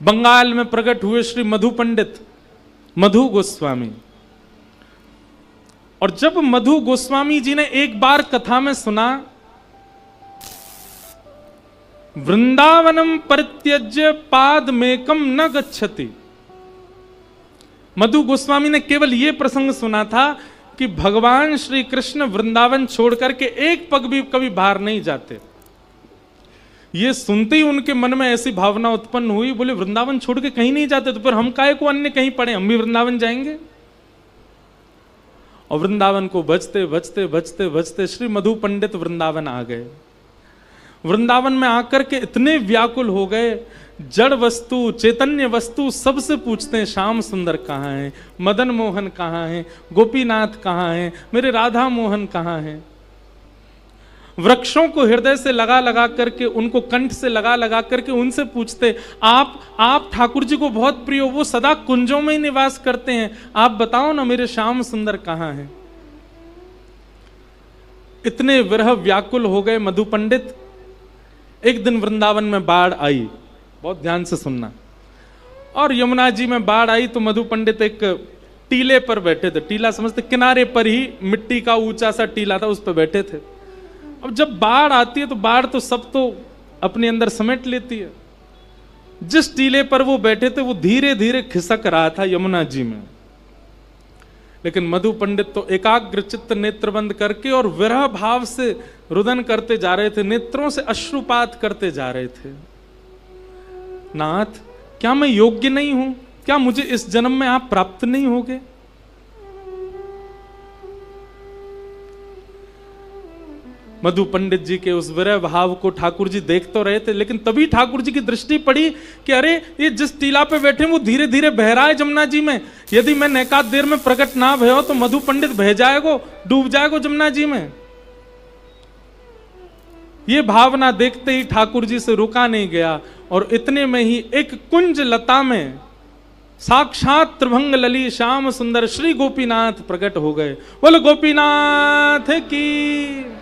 बंगाल में प्रकट हुए श्री मधु पंडित मधु गोस्वामी। और जब मधु गोस्वामी जी ने एक बार कथा में सुना, वृंदावनम परित्यज्य पादमेकम न गच्छति, मधु गोस्वामी ने केवल यह प्रसंग सुना था कि भगवान श्री कृष्ण वृंदावन छोड़कर के एक पग भी कभी बाहर नहीं जाते। ये सुनते ही उनके मन में ऐसी भावना उत्पन्न हुई, बोले वृंदावन छोड़ के कहीं नहीं जाते तो फिर हम काहे को अन्य कहीं पड़े, हम भी वृंदावन जाएंगे। और वृंदावन को बजते बजते बजते बजते श्री मधु पंडित वृंदावन आ गए। वृंदावन में आकर के इतने व्याकुल हो गए, जड़ वस्तु चैतन्य वस्तु सबसे पूछते हैं श्याम सुंदर कहाँ है, मदन मोहन कहाँ है, गोपीनाथ कहाँ है, मेरे राधा मोहन कहाँ है। वृक्षों को हृदय से लगा लगा करके, उनको कंठ से लगा लगा करके उनसे पूछते, आप ठाकुर जी को बहुत प्रिय हो, वो सदा कुंजों में ही निवास करते हैं, आप बताओ ना मेरे श्याम सुंदर कहाँ हैं। इतने विरह व्याकुल हो गए मधु पंडित। एक दिन वृंदावन में बाढ़ आई, बहुत ध्यान से सुनना, और यमुना जी में बाढ़ आई तो मधु पंडित एक टीले पर बैठे थे। टीला समझते, किनारे पर ही मिट्टी का ऊंचा सा टीला था, उस पर बैठे थे। अब जब बाढ़ आती है तो बाढ़ तो सब तो अपने अंदर समेट लेती है। जिस टीले पर वो बैठे थे वो धीरे धीरे खिसक रहा था यमुना जी में, लेकिन मधु पंडित तो एकाग्र चित्त नेत्र बंद करके और विरह भाव से रुदन करते जा रहे थे, नेत्रों से अश्रुपात करते जा रहे थे। नाथ, क्या मैं योग्य नहीं हूं? क्या मुझे इस जन्म में आप प्राप्त नहीं होगे? मधु पंडित जी के उस विरह भाव को ठाकुर जी देख तो रहे थे, लेकिन तभी ठाकुर जी की दृष्टि पड़ी कि अरे ये जिस टीला पे बैठे वो धीरे धीरे बह रहा है जमुना जी में। यदि मैं नैकात देर में प्रकट ना भयो तो मधु पंडित बह जाएगो, डूब जाएगो जमुना जी में। ये भावना देखते ही ठाकुर जी से रुका नहीं गया, और इतने में ही एक कुंज लता में साक्षात त्रिभंग लली श्याम सुंदर श्री गोपीनाथ प्रकट हो गए। बोलो गोपीनाथ की।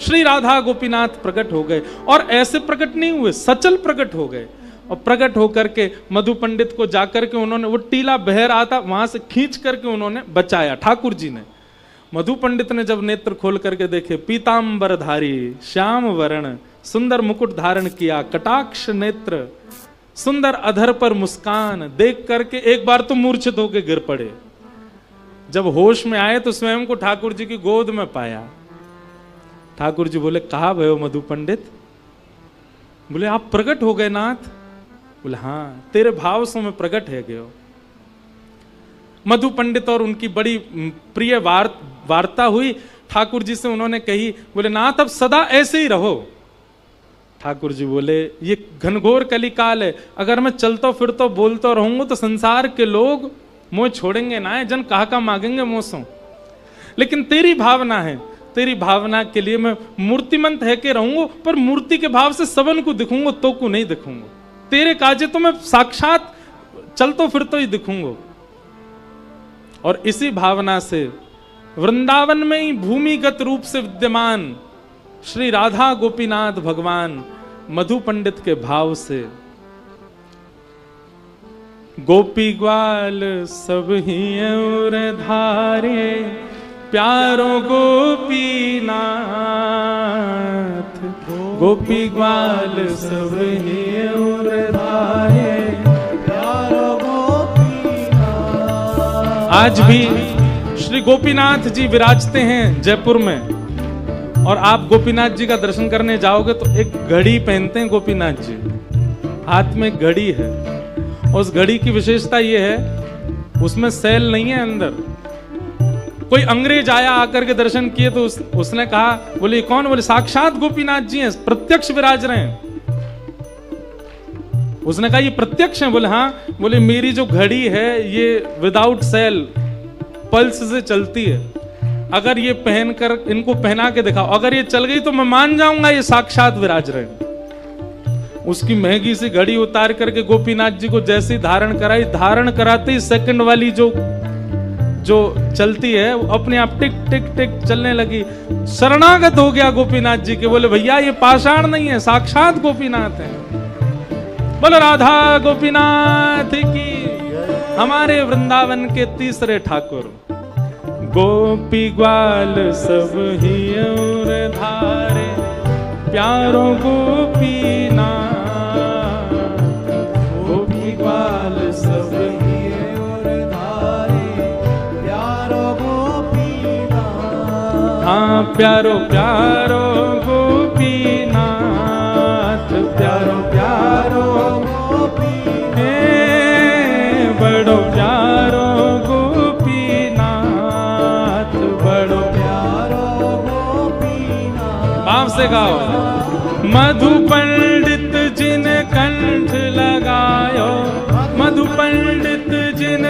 श्री राधा गोपीनाथ प्रकट हो गए, और ऐसे प्रकट नहीं हुए, सचल प्रकट हो गए। और प्रकट होकर के मधु पंडित को जाकर के उन्होंने, वो टीला बह रहा था, वहां से खींच करके उन्होंने बचाया ठाकुर जी ने। मधु पंडित ने जब नेत्र खोल करके देखे, पीतांबरधारी श्याम वर्ण सुंदर मुकुट धारण किया, कटाक्ष नेत्र, सुंदर अधर पर मुस्कान, देख करके एक बार तो मूर्छित होकर गिर पड़े। जब होश में आए तो स्वयं को ठाकुर जी की गोद में पाया। ठाकुर जी बोले, कहा भयो मधु पंडित? बोले, आप प्रकट हो गए नाथ? बोले, हाँ, तेरे भाव से मैं प्रकट है गयो। मधु पंडित और उनकी बड़ी प्रिय वार्ता हुई। ठाकुर जी से उन्होंने कही, बोले नाथ अब सदा ऐसे ही रहो। ठाकुर जी बोले, ये घनघोर कलिकाल है, अगर मैं चलता फिरता बोलता रहूंगा तो संसार के लोग मोह छोड़ेंगे ना, जन कहा का मांगेंगे मोसों। लेकिन तेरी भावना है, तेरी भावना के लिए मैं मूर्तिमंत है के रहूंगा, पर मूर्ति के भाव से सबन को दिखूंगा, तो को नहीं दिखूंगा। तेरे काजे तो मैं साक्षात चलतो फिरतो ही दिखूंगा। और इसी भावना से वृंदावन में ही भूमिगत रूप से विद्यमान श्री राधा गोपीनाथ भगवान मधु पंडित के भाव से, गोपी ग्वाल सब ही और धारे प्यारो गोपीनाथ, गोपी ग्वाल सब ही और धारे प्यारो गोपीनाथ। आज भी श्री गोपीनाथ जी विराजते हैं जयपुर में, और आप गोपीनाथ जी का दर्शन करने जाओगे तो एक घड़ी पहनते हैं गोपीनाथ जी, हाथ में घड़ी है। उस घड़ी की विशेषता यह है, उसमें सेल नहीं है अंदर। कोई अंग्रेज आया आकर के दर्शन किए तो उसने कहा, बोले कौन? बोले साक्षात गोपीनाथ जी हैं, प्रत्यक्ष विराज रहे हैं। उसने कहा ये प्रत्यक्ष हैं? बोले हाँ। बोले मेरी जो घड़ी है ये विदाउट सेल पल्स से चलती है, अगर ये पहनकर इनको पहना के दिखाओ, अगर ये चल गई तो मैं मान जाऊंगा ये साक्षात विराज रहे हैं। उसकी महंगी सी घड़ी उतार करके गोपीनाथ जी को जैसी धारण कराई, धारण कराते ही सेकंड वाली जो चलती है वो अपने आप टिक टिक टिक चलने लगी। शरणागत हो गया गोपीनाथ जी के। बोले भैया ये पाषाण नहीं है, साक्षात गोपीनाथ है। बोलो राधा गोपीनाथ की। हमारे वृंदावन के तीसरे ठाकुर गोपी ग्वाल सब ही और धारे प्यारो गोपीनाथ। गोपी ग्वाल सब ही और धारे प्यारो गोपीनाथ। हाँ प्यारो प्यारो गोपीनाथ, प्यारो प्यारो गोपीनाथ, बड़ो प्यारो गोपीनाथ, बड़ो प्यारो गोपीनाथ। भाव से गाओ। मधु पंडित जिन कंठ लगायो, मधु पंडित जिन,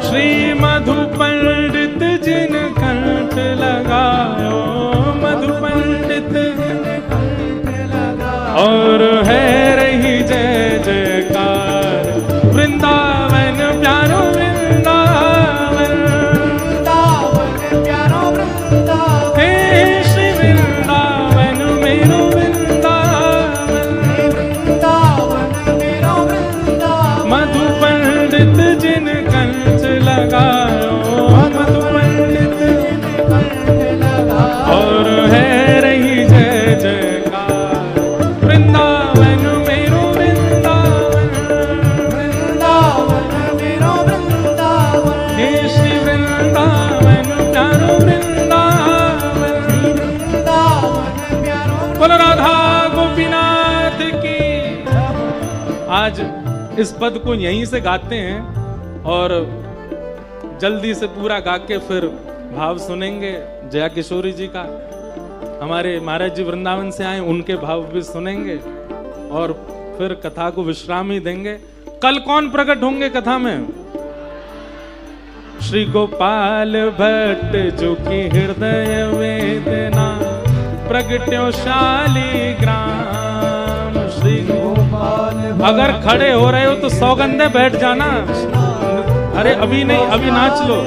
श्री मधु पंडित जिन कंठ लगायो, मधु पंडित और है रही जय जयकार वृंदावन प्यारो वृंदावन, वृंदावन प्यारो वृंदावन, हे श्री वृंदावन मेरो वृंदावन, वृंदावन मेरो वृंदावन। मधु पंडित जिन कंठ लगायो, मधु पंडित जिन कंठ लगायो और है रही जय जयकार वृंदावन मेरो वृंदावन, वृंदावन मेरो वृंदावन, हे श्री वृंदावन प्यारो वृंदावन, वृंदावन प्यारो। बोलो राधा गोपीनाथ की। आज इस पद को यहीं से गाते हैं और जल्दी से पूरा गा के फिर भाव सुनेंगे जया किशोरी जी का। हमारे महाराज जी वृंदावन से आए, उनके भाव भी सुनेंगे और फिर कथा को विश्राम ही देंगे। कल कौन प्रकट होंगे कथा में? श्री गोपाल भट्ट जो की हृदय वेदना प्रगट्यो शालिग्राम। श्री गोपाल, अगर खड़े हो रहे हो तो सौगंधे बैठ जाना। अरे अभी नहीं, अभी नाच लो।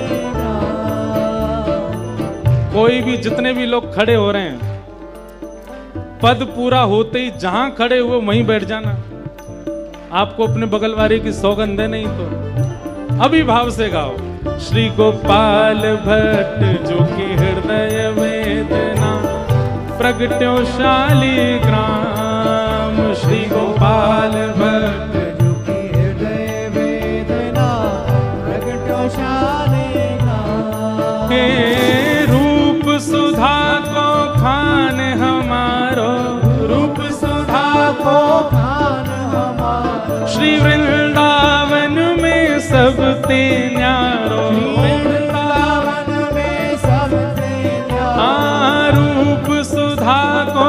कोई भी, जितने भी लोग खड़े हो रहे हैं, पद पूरा होते ही जहां खड़े हुए वहीं बैठ जाना। आपको अपने बगल वाले की सौगंध है, नहीं तो अभी भाव से गाओ। श्री गोपाल भट्ट जो की हृदय वेदना प्रगट्यो शालिग्राम। श्री गोपाल भट्ट जो की हृदय वेदना प्रगट्यो शालिग्राम। हे रूप सुधा को खान हमारो, रूप सुधा को खान हमारो। श्री वृंदावन में सबते न्यारो, वृंदावन में सबते न्यारो। हाँ रूप सुधा को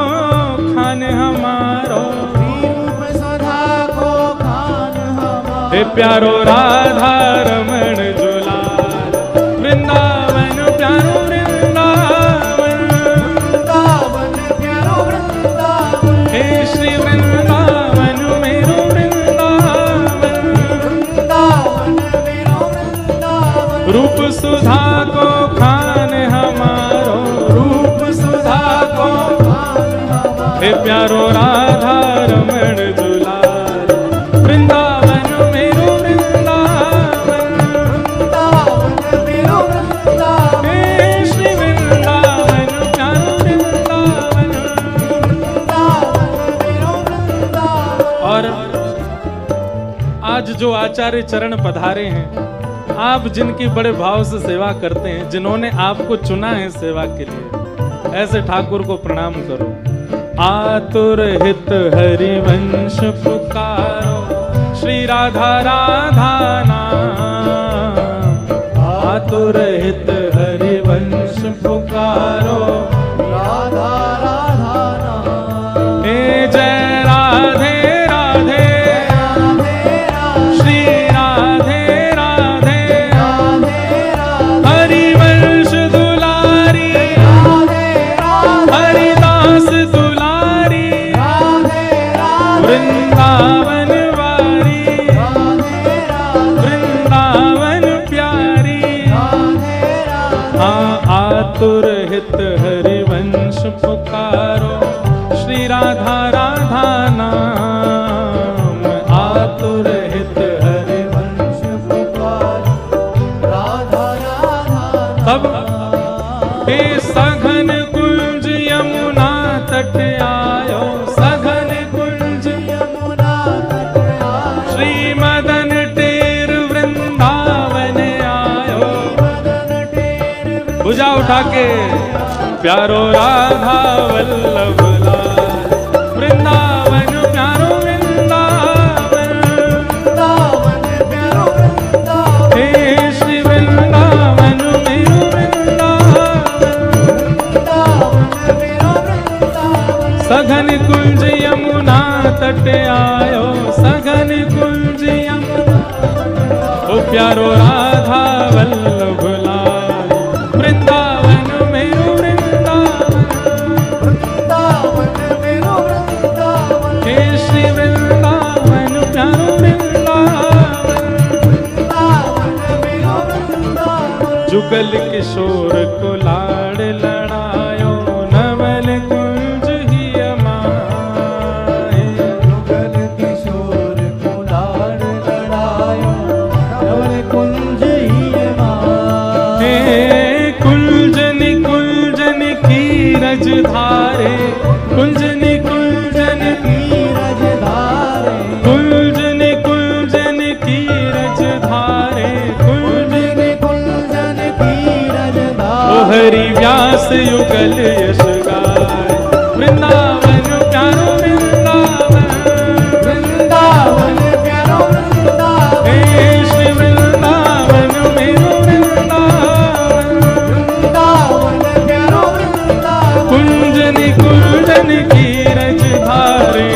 खान हमारो, रूप सुधा को खान हमारो। हे प्यारो राधा रमण जुलाल वृंदावन प्यारो वृंदावन, वृंदावन प्यारो वृंदावन। हे श्री वृंदावन मेरो वृंदावन, वृंदावन मेरो वृंदावन। रूप सुधा को खान हमारो, रूप सुधा को खान हमारो। हे प्यारो राधा रमण जुलाल वृंदावन मेरो वृंदावन, वृंदावन मेरो वृंदावन। हे श्री वृंदावन प्यारो वृंदावन, वृंदावन मेरो वृंदावन। और आज जो आचार्य चरण पधारे हैं, आप जिनकी बड़े भाव से सेवा करते हैं, जिन्होंने आपको चुना है सेवा के लिए, ऐसे ठाकुर को प्रणाम करो। आतुर हित हरिवंश पुकारो, श्री राधा राधा नाम। आतुर हित हरिवंश पुकारो, राधा राधा नाम। हे जय राधे राधे, श्री राधे राधे, हरिवंश दुलारी, हरिदास दुलारी, वृंदावन वारी, वृंदावन प्यारी। हाँ आतुर हित हरिवंश पुकारो, श्री राधा राधा नाम। उठा के प्यारो राधा वल्लभ लाल, वृंदावन प्यारो वृंदावन, वृंदावन प्यारो वृंदावन, हे श्री वृंदावन मेरो वृंदावन, वृंदावन मेरो वृंदावन, सघन कुंज यमुना तट आयो, सघन कुंज यमुना, ओ प्यारो राधा वल्लभ लाल, वृंदावन मेरो वृंदावन, वृंदावन मेरो वृंदावन, हे श्री वृंदावन प्यारो वृंदावन, वृंदावन मेरो वृंदावन, जुगल किशोर को लाड़ लड़ायो, नवल कुंज ही अमाए, जुगल किशोर को लाड़ लड़ायो, नवल कुंज ही हे माए, कुंजनि कुंजनि की रज धारे, कुंजनि कुंजनि की रज धारे, कुंजनि कुंजनि की रज धारे, कुंजनि कुंजन की रज ओ धारे, हरि व्यास युगल यश गाय, वृंदावन प्यारो वृंदावन, वृंदावन प्यारो वृंदावन, हे श्री वृंदावन मेरो वृंदावन, वृंदावन प्यारो वृंदावन, कुंजनि कुंजनि की रज धारे,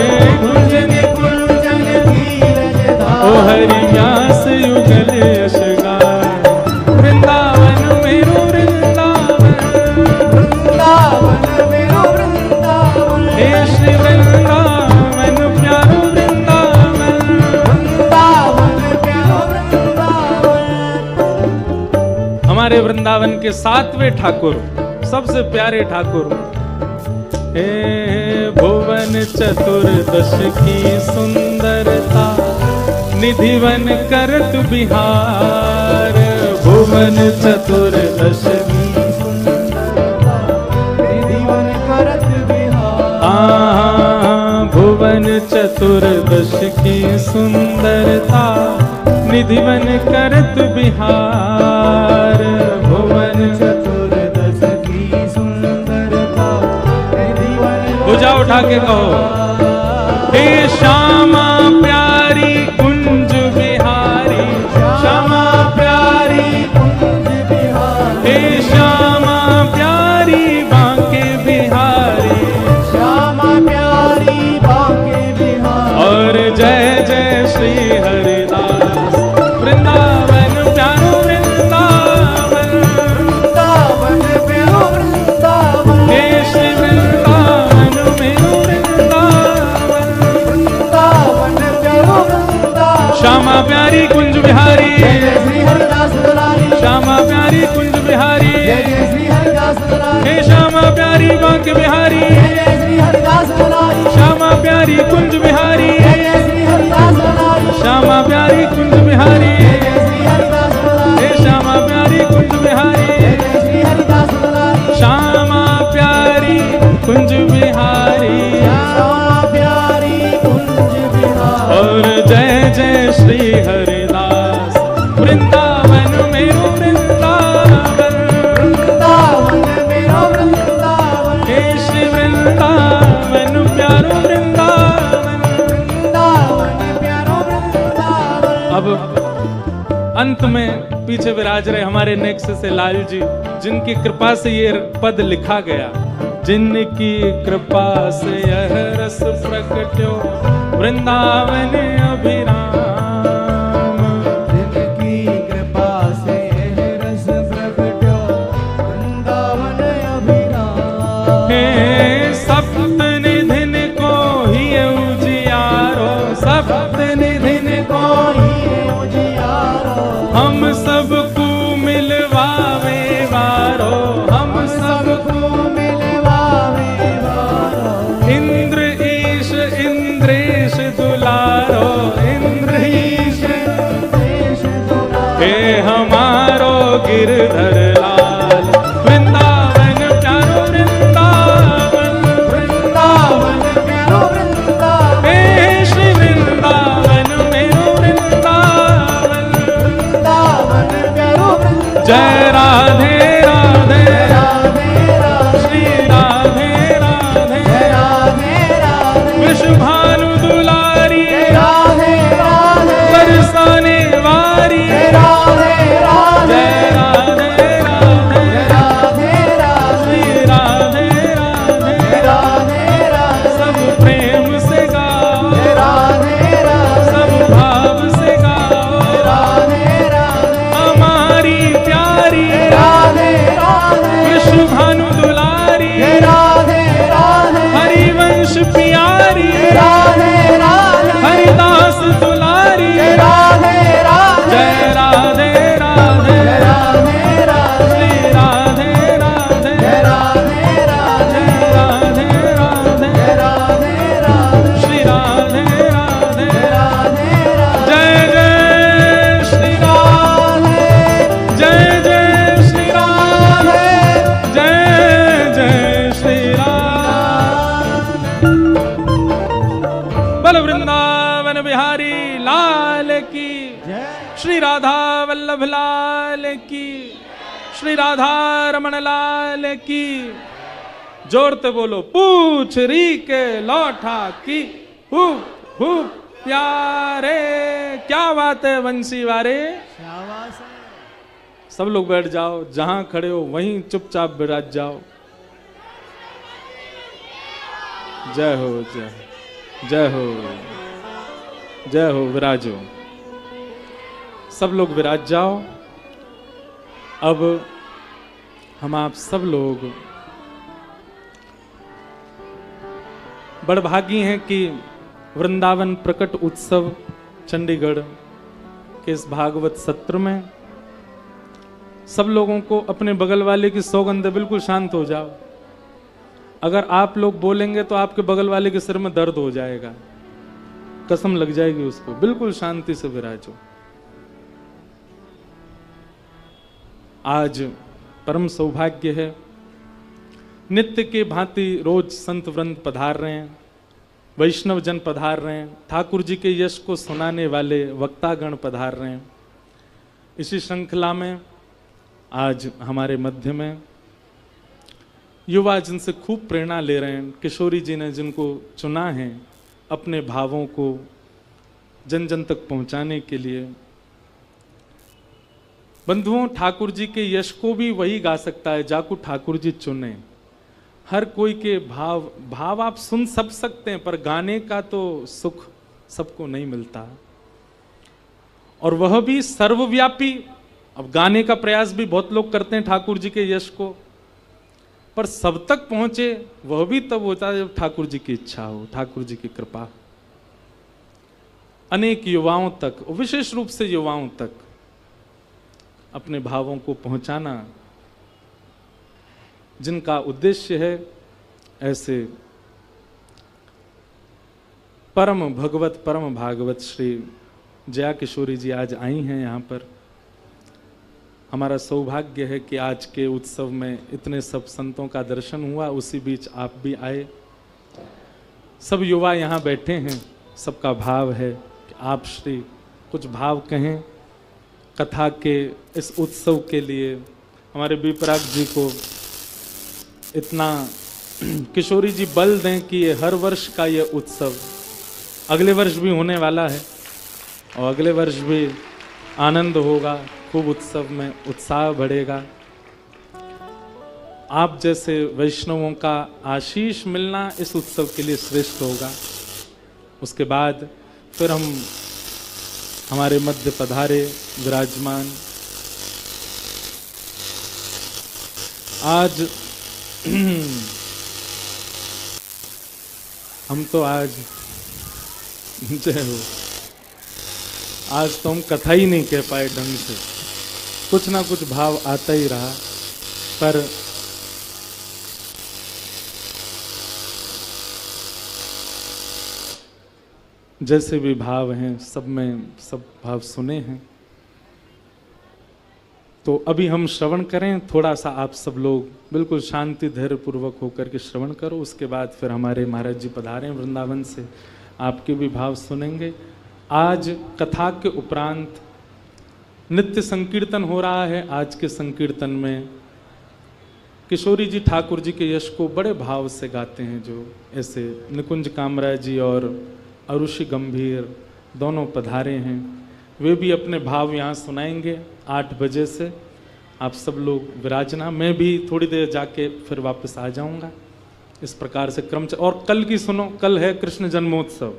कुंजनि कुंजन की रज ओ धारे, हरि व्यास युगल यश गाय, वृंदावन मेरो वृंदावन, वृंदावन मेरो वृंदावन, हे श्री वृंदावन प्यारो वृंदावन, वृंदावन प्यारो वृंदावन, हमारे वृंदावन के 7वें ठाकुर, सबसे प्यारे ठाकुर, हे भुवन चतुर्दश की सुंदरता, निधिवन करत बिहार, भुवन चतुर्दश की निधिवन करत बिहार, भुवन चतुर्दश की सुंदरता, निधिवन करत बिहार, भुवन चतुर्दश की सुंदरता, निधिवन भुजा उठा के कहो, हे श्यामा प्यारी कुंज बिहारी, श्यामा प्यारी, कुंज बिहारी, हे श्यामा प्यारी बांके बिहारी, श्यामा प्यारी बांके बिहारी, और जय जय श्री हरिदास, वृंदावन प्यारो वृंदावन, वृंदावन प्यारो वृंदावन, हे श्री वृंदावन मेरो वृंदावन, वृंदावन प्यारो वृंदावन, श्यामा प्यारी कुंज बिहारी, जय जय श्री हरिदास दुलारी, श्यामा प्यारी कुंज बिहारी, जय जय श्री हरिदास दुलारी, हे श्यामा प्यारी बांके बिहारी, जय जय श्री हरिदास दुलारी, श्यामा प्यारी कुंज बिहारी, जय जय श्री हरिदास दुलारी, श्यामा प्यारी कुंज बिहारी, जय जय श्री हरिदास दुलारी, हे श्यामा प्यारी कुंज बिहारी, जय जय श्री हरिदास दुलारी, श्यामा प्यारी कुंज बिहारी, श्यामा प्यारी कुंज बिहारी, और जय जय श्री हरिदास, वृंदावन मेरो वृंदावन, वृंदावन मेरो वृंदावन, हे श्री वृंदावन प्यारो वृंदावन। वृंदावन प्यारो वृंदावन। अब अंत में पीछे विराज रहे हमारे नेक्स्ट से लाल जी, जिनकी कृपा से ये पद लिखा गया, जिनकी कृपा से यह रस प्रकट्यो वृंदावन अभिराम, जिनकी कृपा से यह रस प्रकट्यो वृंदावन अभिराम, हे सप्त निधिन को ही उजियारो, सप्त निधिन को ही उजियारो, हम सबको मिलवावे वारो, हम सबको मिलवावे वारो, इंद्र ईश इंद्रेश दुलारो, इंद्र ईश देश दुलारो, हे हमारो गिरधर लाल, वृंदावन प्यारो वृंदावन, वृंदावन प्यारो वृंदावन, हे श्री वृंदावन मेरो वृंदावन, वृंदावन प्यारो वृंदावन, जय राधे राधे, बिहारी लाल की, जय श्री राधा वल्लभ लाल की, श्री राधा रमण लाल की। जोरते बोलो पूछ री के लौठा की, हुप हुप प्यारे। क्या बात है बंसी वारे। शाबाश है। सब लोग बैठ जाओ, जहां खड़े हो वहीं चुपचाप विराज जाओ। जय हो जय हो जय हो जय हो। विराजो, सब लोग विराज जाओ। अब हम आप सब लोग बड़भागी हैं कि वृंदावन प्रकट उत्सव चंडीगढ़ के इस भागवत सत्र में सब लोगों को अपने बगल वाले की सौगंध। बिल्कुल शांत हो जाओ। अगर आप लोग बोलेंगे तो आपके बगल वाले के सिर में दर्द हो जाएगा, कसम लग जाएगी उसको। बिल्कुल शांति से विराजो। आज परम सौभाग्य है, नित्य के भांति रोज संत वृंद पधार रहे हैं, वैष्णव जन पधार रहे हैं, ठाकुर जी के यश को सुनाने वाले वक्तागण पधार रहे हैं। इसी श्रृंखला में आज हमारे मध्य में युवा जिनसे खूब प्रेरणा ले रहे हैं, किशोरी जी ने जिनको चुना है अपने भावों को जन जन तक पहुंचाने के लिए। बंधुओं, ठाकुर जी के यश को भी वही गा सकता है जाकू ठाकुर जी चुने। हर कोई के भाव आप सुन सब सकते हैं, पर गाने का तो सुख सबको नहीं मिलता, और वह भी सर्वव्यापी। अब गाने का प्रयास भी बहुत लोग करते हैं ठाकुर जी के यश को, पर सब तक पहुंचे वह भी तब होता है जब ठाकुर जी की इच्छा हो, ठाकुर जी की कृपा। अनेक युवाओं तक, विशेष रूप से युवाओं तक अपने भावों को पहुंचाना जिनका उद्देश्य है, ऐसे परम भगवत परम भागवत श्री जया किशोरी जी आज आई हैं यहाँ पर। हमारा सौभाग्य है कि आज के उत्सव में इतने सब संतों का दर्शन हुआ, उसी बीच आप भी आए। सब युवा यहाँ बैठे हैं, सबका भाव है कि आप श्री कुछ भाव कहें कथा के इस उत्सव के लिए। हमारे विपराग जी को इतना किशोरी जी बल दें कि ये हर वर्ष का ये उत्सव अगले वर्ष भी होने वाला है, और अगले वर्ष भी आनंद होगा, खूब उत्सव में उत्साह बढ़ेगा। आप जैसे वैष्णवों का आशीष मिलना इस उत्सव के लिए श्रेष्ठ होगा। उसके बाद फिर हम हमारे मध्य पधारे विराजमान आज हम तो आज जय हो, आज तो हम कथा ही नहीं कह पाए ढंग से, कुछ ना कुछ भाव आता ही रहा, पर जैसे भी भाव हैं सब में सब भाव सुने हैं। तो अभी हम श्रवण करें, थोड़ा सा आप सब लोग बिल्कुल शांति धैर्य पूर्वक होकर के श्रवण करो। उसके बाद फिर हमारे महाराज जी पधारे वृंदावन से, आपके भी भाव सुनेंगे। आज कथा के उपरांत नित्य संकीर्तन हो रहा है। आज के संकीर्तन में किशोरी जी ठाकुर जी के यश को बड़े भाव से गाते हैं, जो ऐसे निकुंज कामरा जी और अरुषि गंभीर दोनों पधारे हैं, वे भी अपने भाव यहाँ सुनाएंगे 8 बजे से। आप सब लोग विराजना, मैं भी थोड़ी देर जाके फिर वापस आ जाऊंगा। इस प्रकार से क्रम और कल की सुनो, कल है कृष्ण जन्मोत्सव।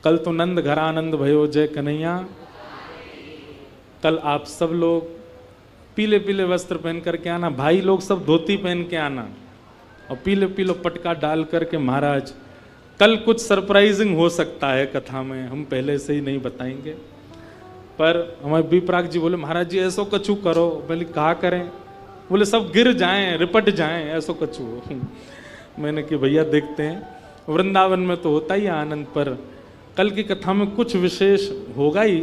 कल तो नंद घरानंद भयो जय कन्हैया। कल आप सब लोग पीले पीले वस्त्र पहन करके आना, भाई लोग सब धोती पहन के आना, और पीले पीले पटका डाल करके। महाराज कल कुछ सरप्राइजिंग हो सकता है कथा में, हम पहले से ही नहीं बताएंगे, पर हमारे विपराग जी बोले महाराज जी ऐसो कछु करो। बोले कहा करें? बोले सब गिर जाएं, रिपट जाएं, ऐसो कछु हो। मैंने कि भैया देखते हैं, वृंदावन में तो होता ही आनंद, पर कल की कथा में कुछ विशेष होगा ही,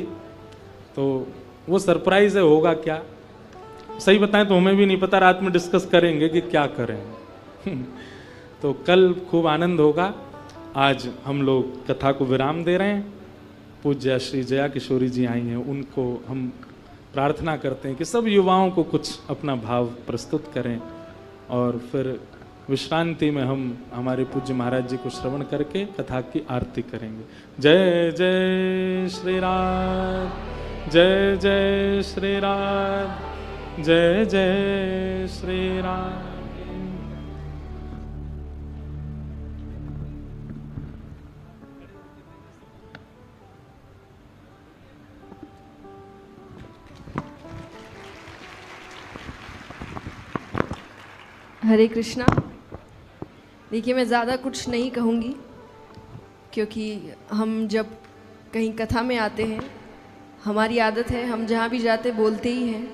तो वो सरप्राइज है, होगा क्या सही बताएं तो हमें भी नहीं पता, रात में डिस्कस करेंगे कि क्या करें। तो कल खूब आनंद होगा। आज हम लोग कथा को विराम दे रहे हैं। पूज्य श्री जया किशोरी जी आई हैं, उनको हम प्रार्थना करते हैं कि सब युवाओं को कुछ अपना भाव प्रस्तुत करें और फिर विश्रांति में हम हमारे पूज्य महाराज जी को श्रवण करके कथा की आरती करेंगे। जय जय श्री राम, जय जय श्री राम, जय जय श्री राम। हरे कृष्णा। देखिए, मैं ज़्यादा कुछ नहीं कहूँगी, क्योंकि हम जब कहीं कथा में आते हैं, हमारी आदत है, हम जहाँ भी जाते बोलते ही हैं।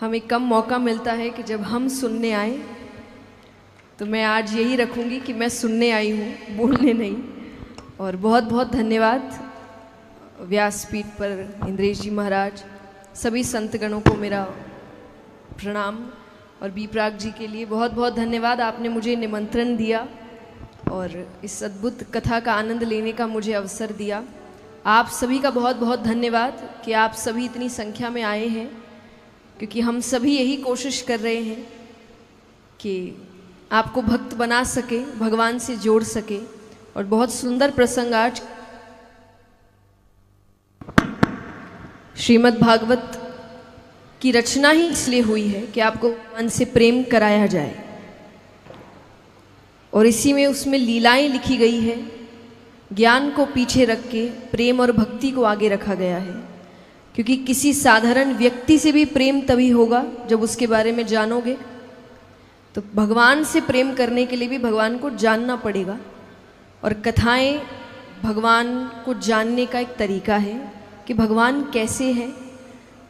हमें कम मौका मिलता है कि जब हम सुनने आए, तो मैं आज यही रखूँगी कि मैं सुनने आई हूँ, बोलने नहीं। और बहुत बहुत धन्यवाद व्यासपीठ पर इंद्रेश जी महाराज, सभी संतगणों को मेरा प्रणाम, और बीपराग जी के लिए बहुत बहुत धन्यवाद। आपने मुझे निमंत्रण दिया और इस अद्भुत कथा का आनंद लेने का मुझे अवसर दिया। आप सभी का बहुत बहुत धन्यवाद कि आप सभी इतनी संख्या में आए हैं, क्योंकि हम सभी यही कोशिश कर रहे हैं कि आपको भक्त बना सके, भगवान से जोड़ सके। और बहुत सुंदर प्रसंग आज श्रीमद् भागवत की रचना ही इसलिए हुई है कि आपको भगवान से प्रेम कराया जाए, और इसी में उसमें लीलाएं लिखी गई है। ज्ञान को पीछे रख के प्रेम और भक्ति को आगे रखा गया है, क्योंकि किसी साधारण व्यक्ति से भी प्रेम तभी होगा जब उसके बारे में जानोगे। तो भगवान से प्रेम करने के लिए भी भगवान को जानना पड़ेगा, और कथाएं भगवान को जानने का एक तरीका है कि भगवान कैसे हैं,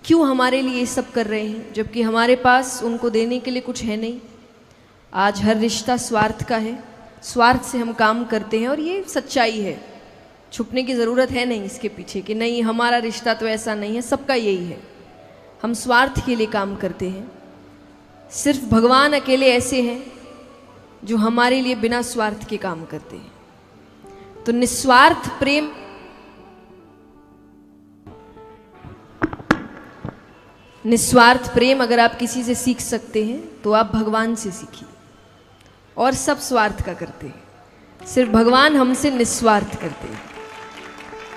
क्यों हमारे लिए ये सब कर रहे हैं, जबकि हमारे पास उनको देने के लिए कुछ है नहीं। आज हर रिश्ता स्वार्थ का है, स्वार्थ से हम काम करते हैं, और ये सच्चाई है, छुपने की ज़रूरत है नहीं इसके पीछे कि नहीं हमारा रिश्ता तो ऐसा नहीं है। सबका यही है, हम स्वार्थ के लिए काम करते हैं। सिर्फ भगवान अकेले ऐसे हैं जो हमारे लिए बिना स्वार्थ के काम करते हैं। तो निस्वार्थ प्रेम, निस्वार्थ प्रेम अगर आप किसी से सीख सकते हैं तो आप भगवान से सीखिए। और सब स्वार्थ का करते हैं, सिर्फ भगवान हमसे निस्वार्थ करते हैं,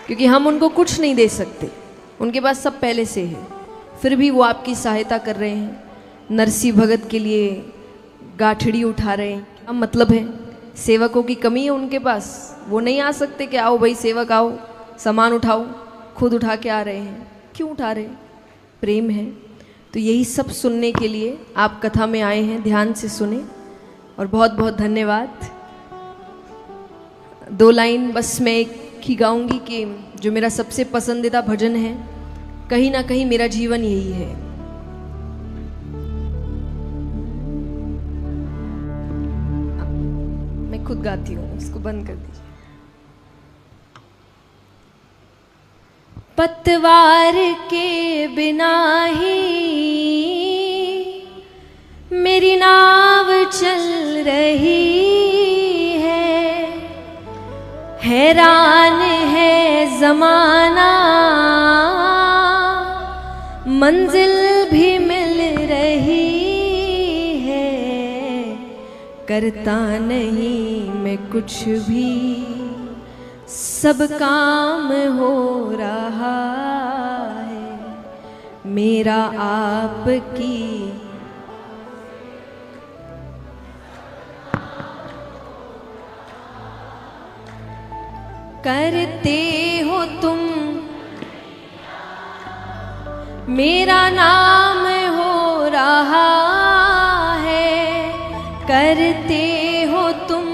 क्योंकि हम उनको कुछ नहीं दे सकते, उनके पास सब पहले से है। फिर भी वो आपकी सहायता कर रहे हैं। नरसिंह भगत के लिए गाठड़ी उठा रहे हैं, क्या मतलब है? सेवकों की कमी है उनके पास, वो नहीं आ सकते कि आओ भाई सेवक आओ सामान उठाओ, खुद उठा के आ रहे हैं। क्यों उठा रहे हैं? प्रेम है। तो यही सब सुनने के लिए आप कथा में आए हैं, ध्यान से सुने। और बहुत बहुत धन्यवाद। 2 लाइन बस मैं एक ही गाऊंगी कि जो मेरा सबसे पसंदीदा भजन है, कहीं ना कहीं मेरा जीवन यही है। मैं खुद गाती हूँ, उसको बंद कर दीजिए। पतवार के बिना ही मेरी नाव चल रही है, हैरान है ज़माना, मंजिल भी मिल रही है, करता नहीं मैं कुछ भी, सब काम हो रहा है मेरा आपकी। करते हो तुम, मेरा नाम हो रहा है, करते हो तुम,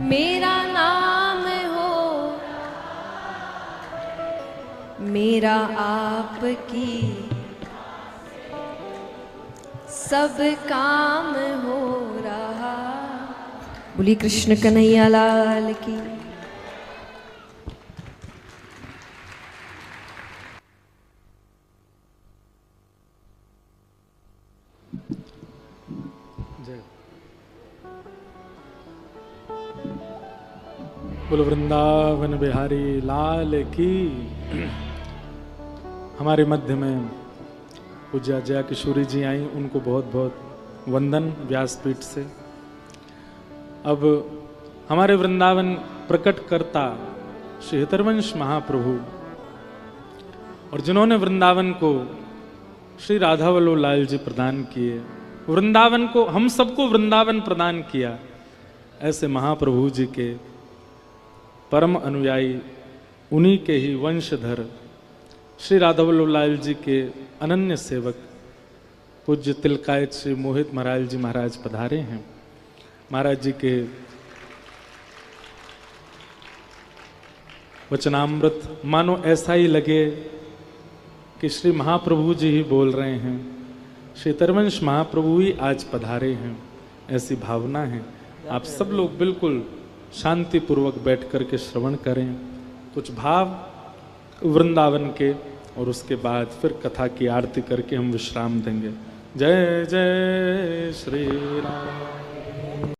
मेरा नाम हो, मेरा आपकी, सब काम हो रहा। बोलिए कृष्ण कन्हैया लाल की। कुल वृंदावन बिहारी लाल की। हमारे मध्य में पूज्य जया किशोरी जी आई, उनको बहुत बहुत वंदन व्यासपीठ से। अब हमारे वृंदावन प्रकट करता श्री हितरवंश महाप्रभु और जिन्होंने वृंदावन को श्री राधा वल्लभ लाल जी प्रदान किए, वृंदावन को, हम सबको वृंदावन प्रदान किया, ऐसे महाप्रभु जी के परम अनुयायी, उन्हीं के ही वंशधर श्री राधा वल्लभ लाल जी के अनन्य सेवक पूज्य तिलकायत श्री मोहित महाराज जी महाराज पधारे हैं। महाराज जी के वचनामृत मानो ऐसा ही लगे कि श्री महाप्रभु जी ही बोल रहे हैं, श्री हितरवंश महाप्रभु ही आज पधारे हैं, ऐसी भावना है। आप सब लोग बिल्कुल शांतिपूर्वक बैठ कर के श्रवण करें, कुछ भाव वृंदावन के, और उसके बाद फिर कथा की आरती करके हम विश्राम देंगे। जय जय श्री राम।